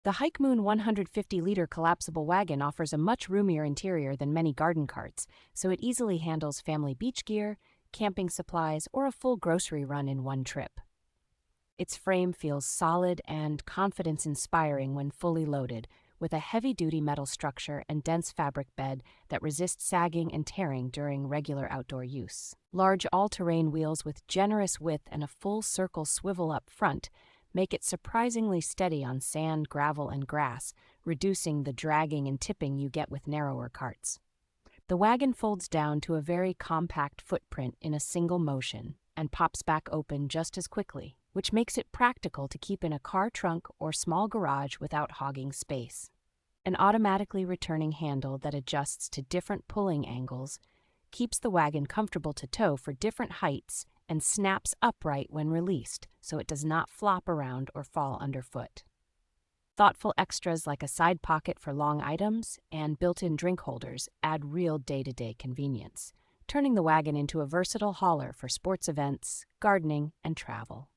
The Hikemoon 150L Collapsible Wagon offers a much roomier interior than many garden carts, so it easily handles family beach gear, camping supplies, or a full grocery run in one trip. Its frame feels solid and confidence-inspiring when fully loaded, with a heavy-duty metal structure and dense fabric bed that resist sagging and tearing during regular outdoor use. Large all-terrain wheels with generous width and a full-circle swivel up front make it surprisingly steady on sand, gravel, and grass, reducing the dragging and tipping you get with narrower carts. The wagon folds down to a very compact footprint in a single motion and pops back open just as quickly, which makes it practical to keep in a car trunk or small garage without hogging space. An automatically returning handle that adjusts to different pulling angles keeps the wagon comfortable to tow for different heights and snaps upright when released so it does not flop around or fall underfoot. Thoughtful extras like a side pocket for long items and built-in drink holders add real day-to-day convenience, turning the wagon into a versatile hauler for sports events, gardening, and travel.